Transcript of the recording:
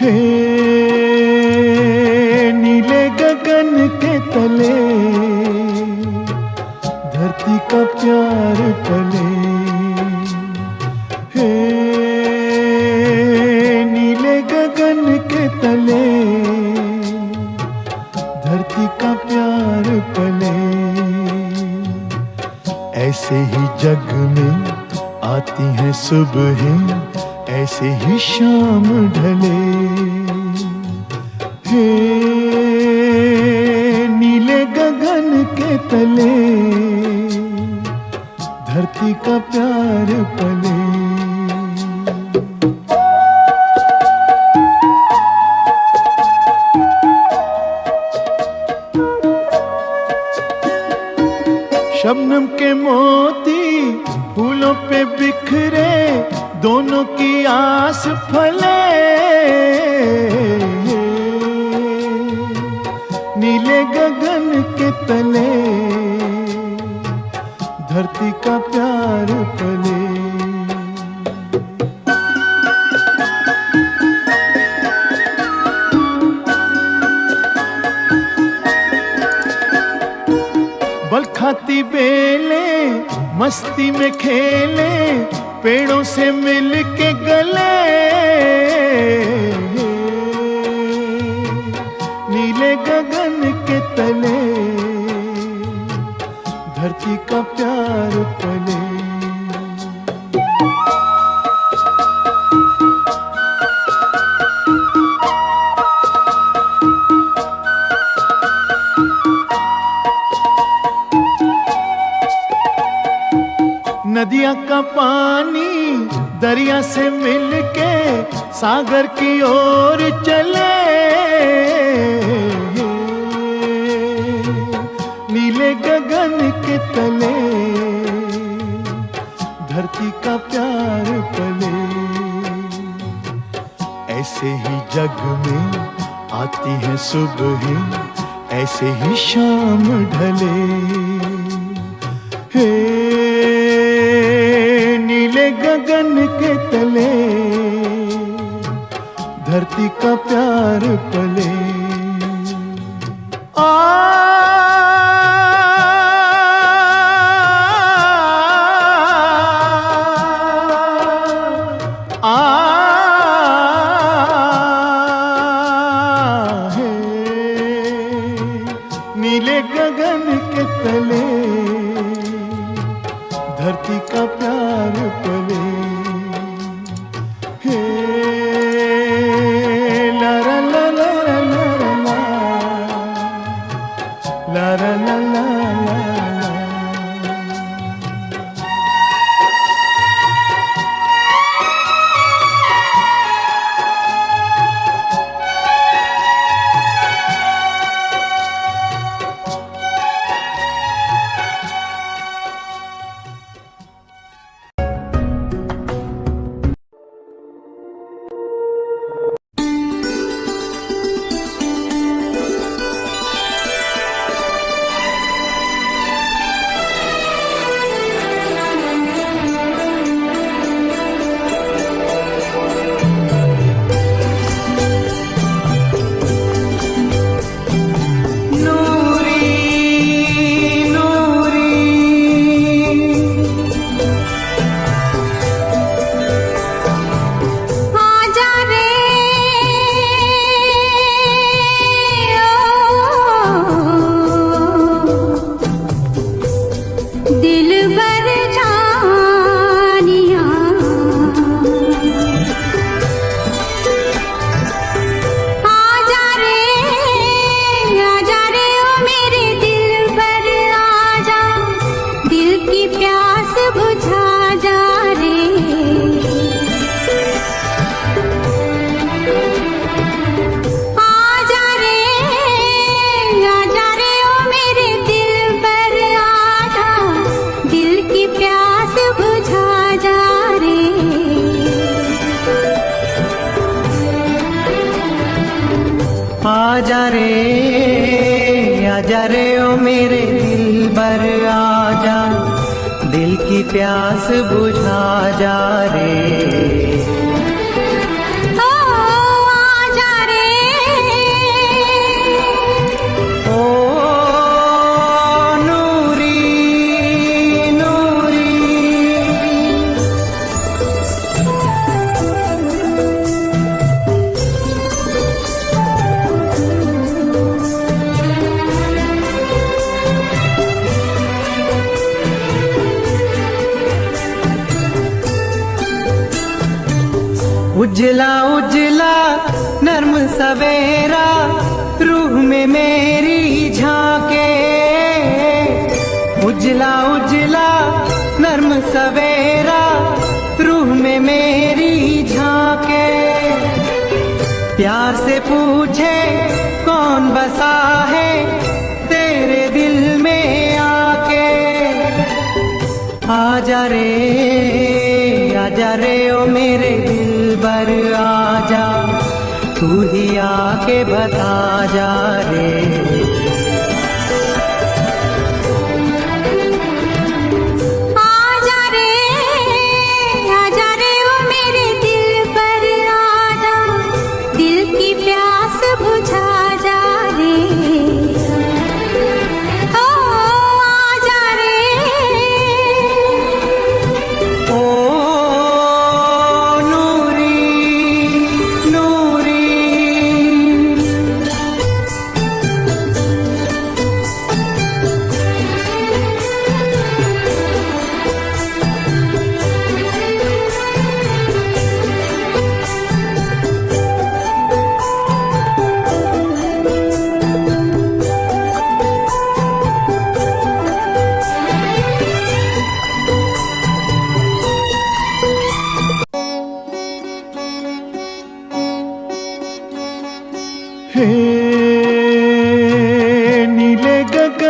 हे नीले गगन के तले धरती का प्यार पले। हे नीले गगन के तले धरती का प्यार पले। ऐसे ही जग में आती हैं सुबहें, ऐसे ही शाम ढले। हे नीले गगन के तले धरती का प्यार पले। शबनम के मोती फूलों पे बिखरे, दोनों की आस फले। नीले गगन के तले धरती का प्यार पले। बल खाती बेले मस्ती में खेले, पेड़ों से मिल के गले। नीले गगन के तले धरती का प्यार पले। नदिया का पानी दरिया से मिलके सागर की ओर चले। नीले गगन के तले धरती का प्यार पले। ऐसे ही जग में आती हैं सुबहें, ऐसे ही शाम ढले। हे नीले गगन के तले धरती का प्यार पले। आ हे नीले गगन के तले धरती का प्यार पले। हे ला ला ला ला ला ला ला ला ला ला ला। आजा रे ओ मेरे दिलबर आजा, दिल की प्यास बुझा जा रे। ओ आजा उजला उजला नर्म सवेरा रूह में मेरी झांके, उजला उजला नर्म सवेरा रूह में मेरी झांके। प्यार से पूछे कौन बसा है तेरे दिल में आके। आजा रे ओ मेरे दिलबर आजा, तू ही आके बता जा रे। हे नीले गगन